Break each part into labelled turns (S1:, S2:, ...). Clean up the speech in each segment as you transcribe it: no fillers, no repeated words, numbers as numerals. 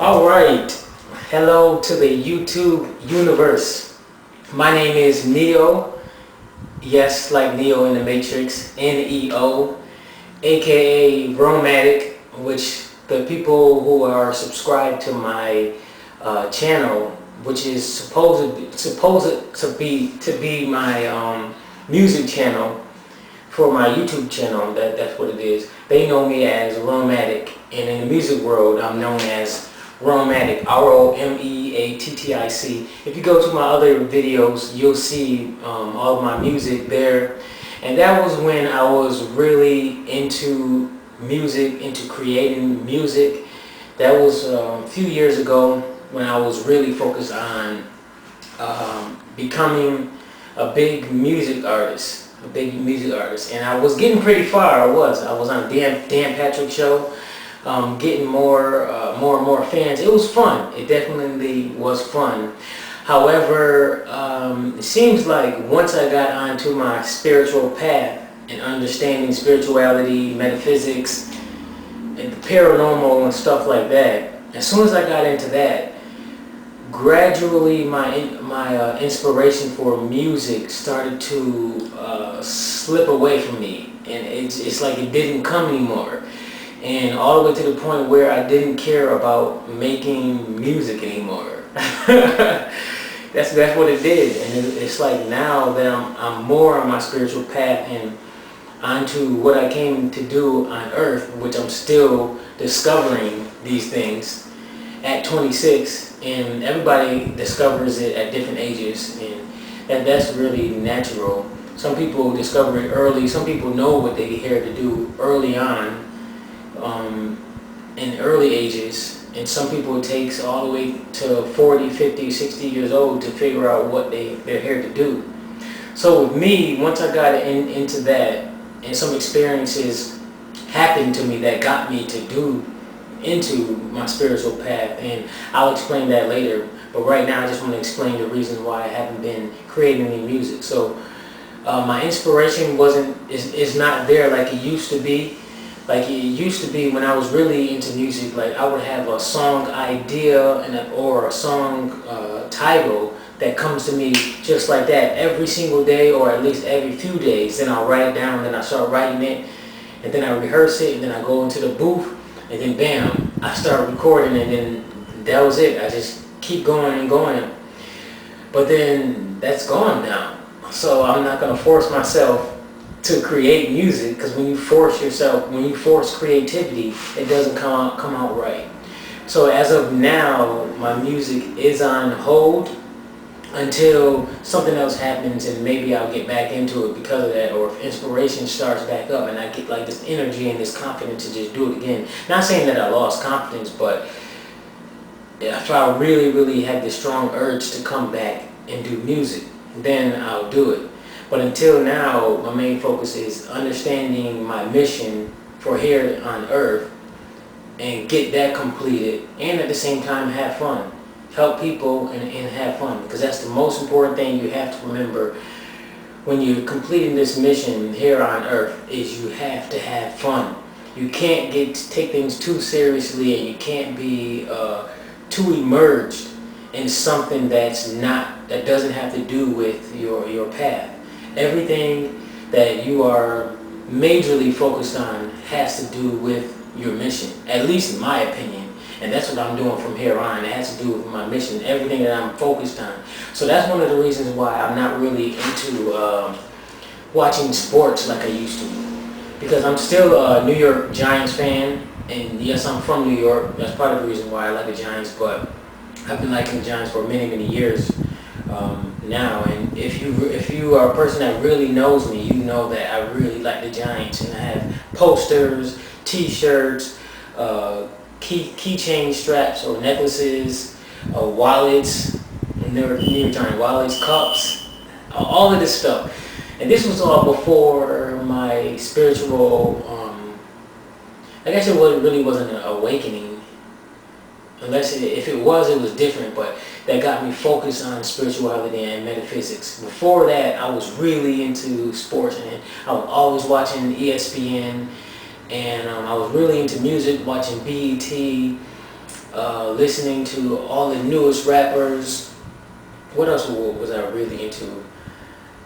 S1: All right, hello to the YouTube universe. My name is Neo, yes, like Neo in the Matrix, Neo, aka Romeattic, which the people who are subscribed to my channel, which is supposed to be my music channel for my YouTube channel. That's what it is. They know me as Romeattic, and in the music world, I'm known as Romeattic, Romeattic. If you go to my other videos, you'll see all of my music there. And that was when I was really into music, into creating music. That was a few years ago when I was really focused on becoming a big music artist. And I was getting pretty far. I was on Dan Patrick show, getting more and more fans. It was fun. It definitely was fun. However, it seems like once I got onto my spiritual path and understanding spirituality, metaphysics, and the paranormal and stuff like that, as soon as I got into that, gradually my inspiration for music started to slip away from me, and it's like it didn't come anymore, and all the way to the point where I didn't care about making music anymore. That's what it did, and it's like now that I'm more on my spiritual path and onto what I came to do on earth, which I'm still discovering these things at 26, and everybody discovers it at different ages, and that's really natural. Some people discover it early, some people know what they're here to do early on, in early ages, and some people it takes all the way to 40, 50, 60 years old to figure out what they're here to do. So with me, once I got into that, and some experiences happened to me that got me to do into my spiritual path, and I'll explain that later, but right now I just want to explain the reason why I haven't been creating any music. So my inspiration is not there like it used to be. Like it used to be when I was really into music, like I would have a song idea or a song title that comes to me just like that every single day, or at least every few days. Then I'll write it down, then I start writing it, and then I rehearse it, and then I go into the booth, and then bam, I start recording, and then that was it. I just keep going and going. But then that's gone now. So I'm not going to force myself to create music, because when you force creativity, it doesn't come out right. So as of now, my music is on hold until something else happens, and maybe I'll get back into it because of that, or if inspiration starts back up and I get like this energy and this confidence to just do it again. Not saying that I lost confidence, but if I really have this strong urge to come back and do music, then I'll do it. But until now, my main focus is understanding my mission for here on earth and get that completed, and at the same time have fun. Help people and have fun, because that's the most important thing you have to remember when you're completing this mission here on earth, is you have to have fun. You can't take things too seriously, and you can't be too immersed in something that doesn't have to do with your path. Everything that you are majorly focused on has to do with your mission, at least in my opinion. And that's what I'm doing from here on. It has to do with my mission, everything that I'm focused on. So that's one of the reasons why I'm not really into watching sports like I used to. Because I'm still a New York Giants fan, and yes, I'm from New York. That's part of the reason why I like the Giants, but I've been liking the Giants for many years now. And if you are a person that really knows me, you know that I really like the Giants, and I have posters, t-shirts, keychain straps or necklaces, wallets, New York Giant wallets, cups, all of this stuff. And this was all before my spiritual, I guess it really wasn't an awakening, unless if it was different, but that got me focused on spirituality and metaphysics. Before that, I was really into sports, and I was always watching ESPN, and I was really into music, watching BET, listening to all the newest rappers. What else was I really into?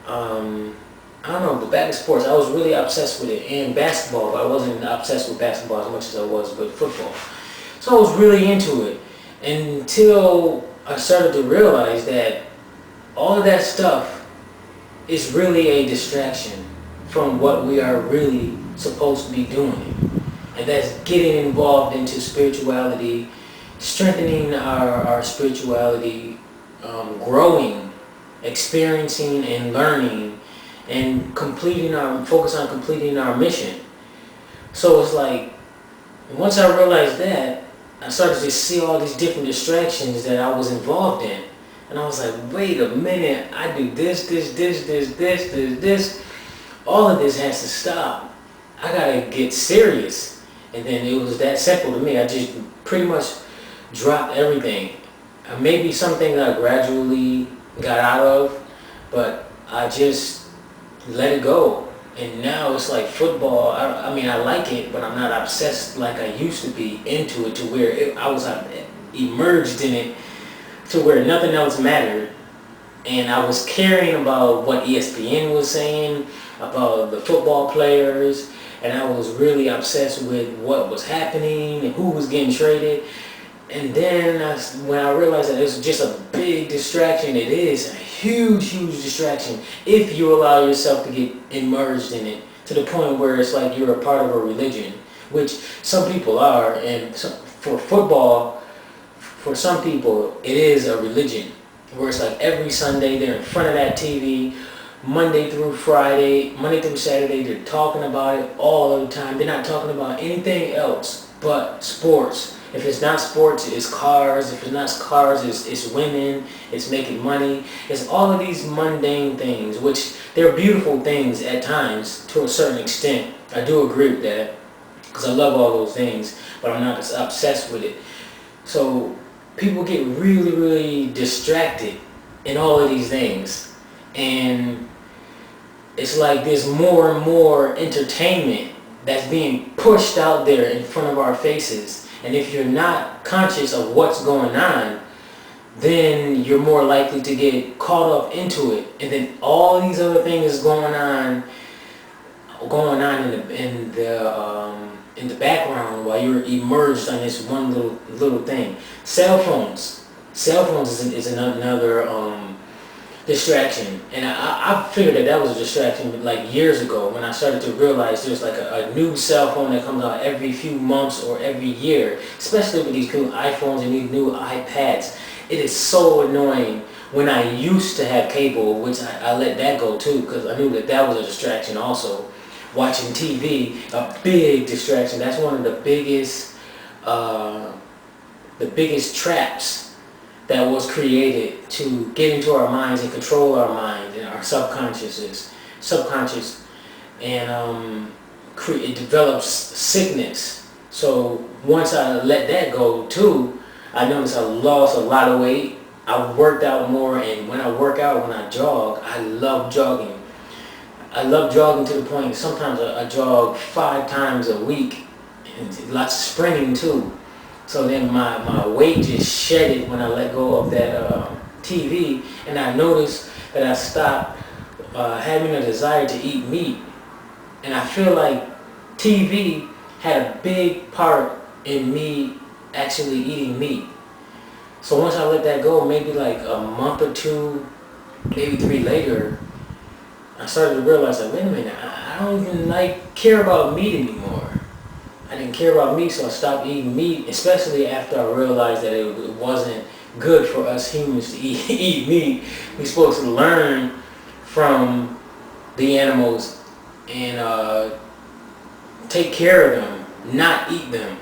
S1: I don't know, but back in sports, I was really obsessed with it. And basketball, but I wasn't obsessed with basketball as much as I was with football. So I was really into it until I started to realize that all of that stuff is really a distraction from what we are really supposed to be doing. And that's getting involved into spirituality, strengthening our spirituality, growing, experiencing and learning, and focus on completing our mission. So it's like, once I realized that, I started to see all these different distractions that I was involved in. And I was like, wait a minute, I do this. All of this has to stop. I gotta get serious. And then it was that simple to me. I just pretty much dropped everything. Maybe something that I gradually got out of, but I just let it go. And now it's like football. I mean, I like it, but I'm not obsessed like I used to be into it, to where I was immersed in it to where nothing else mattered. And I was caring about what ESPN was saying about the football players, and I was really obsessed with what was happening and who was getting traded. And then when I realized that it was just a big distraction, it is a huge distraction if you allow yourself to get immersed in it to the point where it's like you're a part of a religion, which some people are. And for football, for some people, it is a religion, where it's like every Sunday they're in front of that TV, Monday through Saturday, they're talking about it all the time. They're not talking about anything else but sports. If it's not sports, it's cars. If it's not cars, it's women. It's making money. It's all of these mundane things, which they're beautiful things at times to a certain extent. I do agree with that, because I love all those things, but I'm not obsessed with it. So people get really distracted in all of these things. And it's like there's more and more entertainment that's being pushed out there in front of our faces. And if you're not conscious of what's going on, then you're more likely to get caught up into it. And then all these other things going on in the background while you're immersed on this one little thing. Cell phones is another distraction, and I figured that was a distraction like years ago when I started to realize there's like a new cell phone that comes out every few months or every year, especially with these new iPhones and these new iPads. It is so annoying. When I used to have cable, which I let that go too, because I knew that was a distraction also. Watching TV, a big distraction. That's one of the biggest traps that was created to get into our minds and control our mind and our subconscious, and it develops sickness. So once I let that go too, I noticed I lost a lot of weight. I worked out more, and when I jog, I love jogging. I love jogging to the point sometimes I jog 5 times a week, and lots of sprinting too. So then my weight just shedded when I let go of that TV, and I noticed that I stopped having a desire to eat meat. And I feel like TV had a big part in me actually eating meat. So once I let that go, maybe like a month or 2, maybe 3 later, I started to realize that, wait a minute, I don't even care about meat anymore. I didn't care about meat, so I stopped eating meat, especially after I realized that it wasn't good for us humans to eat meat. We're supposed to learn from the animals and take care of them, not eat them.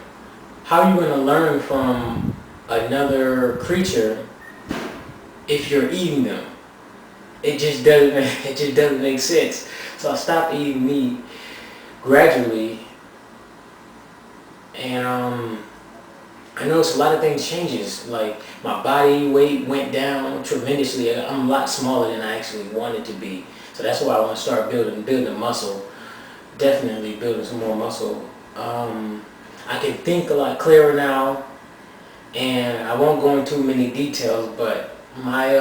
S1: How are you going to learn from another creature if you're eating them? It just doesn't make sense. So I stopped eating meat gradually, and I noticed a lot of things changes. Like my body weight went down tremendously. I'm a lot smaller than I actually wanted to be. So that's why I want to start building muscle. Definitely building some more muscle. I can think a lot clearer now. and I won't go into many details, but my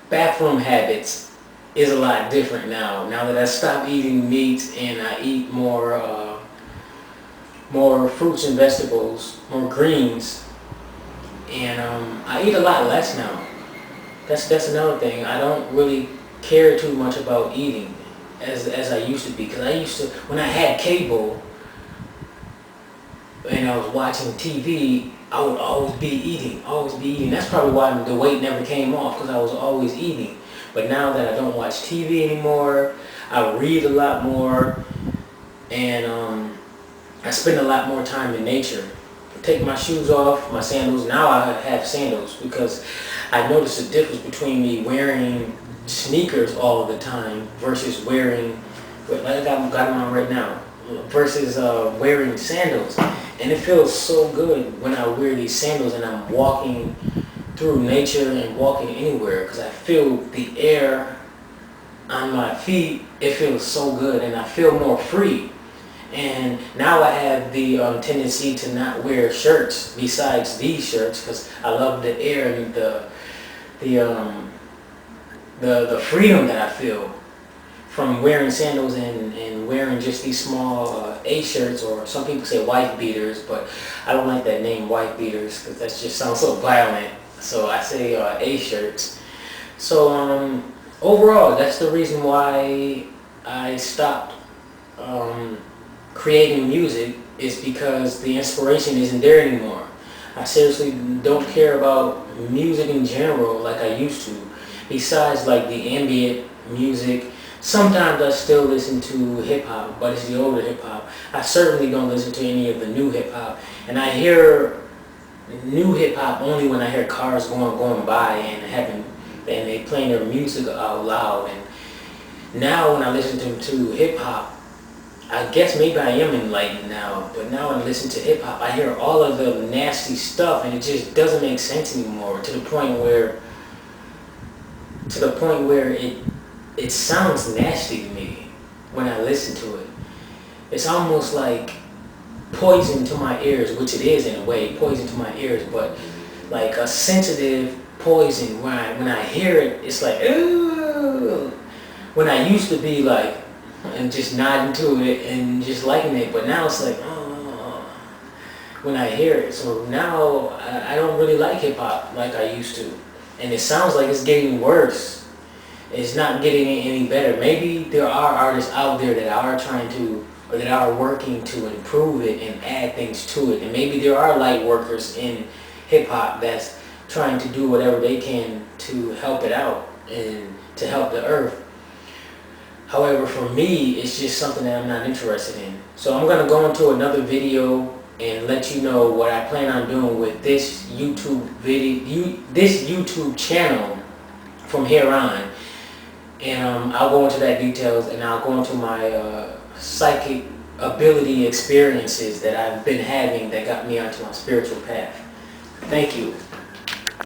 S1: bathroom habits is a lot different now. Now that I stopped eating meat and I eat more fruits and vegetables, more greens, and I eat a lot less now. That's another thing. I don't really care too much about eating as I used to be, because I used to, when I had cable and I was watching TV, I would always be eating, always be eating. That's probably why the weight never came off, because I was always eating. But now that I don't watch TV anymore, I read a lot more, and I spend a lot more time in nature. I take my shoes off, my sandals. Now I have sandals because I noticed a difference between me wearing sneakers all the time versus wearing, like I got them on right now, versus wearing sandals. And it feels so good when I wear these sandals and I'm walking through nature and walking anywhere, because I feel the air on my feet. It feels so good and I feel more free. And now I have the tendency to not wear shirts besides these shirts, because I love the air and the freedom that I feel from wearing sandals and wearing just these small A shirts, or some people say wife beaters, but I don't like that name, wife beaters, because that just sounds so violent. So I say A shirts. So overall, that's the reason why I stopped creating music, is because the inspiration isn't there anymore. I seriously don't care about music in general like I used to, besides like the ambient music. Sometimes I still listen to hip hop, but it's the older hip hop. I certainly don't listen to any of the new hip hop, and I hear new hip hop only when I hear cars going by and they playing their music out loud. And now when I listen to hip hop, I guess maybe I am enlightened now, but now when I listen to hip hop, I hear all of the nasty stuff, and it just doesn't make sense anymore. To the point where it sounds nasty to me when I listen to it. It's almost like poison to my ears, which it is in a way, poison to my ears, but like a sensitive poison. When I hear it, it's like, ooh. When I used to be like, and just nodding to it and just liking it, but now it's like, oh, when I hear it. So now I don't really like hip hop like I used to, and it sounds like it's getting worse. It's not getting any better. Maybe there are artists out there that are trying to, or that are working to improve it and add things to it, and maybe there are light workers in hip hop that's trying to do whatever they can to help it out and to help the earth. However, for me, it's just something that I'm not interested in. So I'm going to go into another video and let you know what I plan on doing with this YouTube channel from here on. And I'll go into that details, and I'll go into my psychic ability experiences that I've been having that got me onto my spiritual path. Thank you.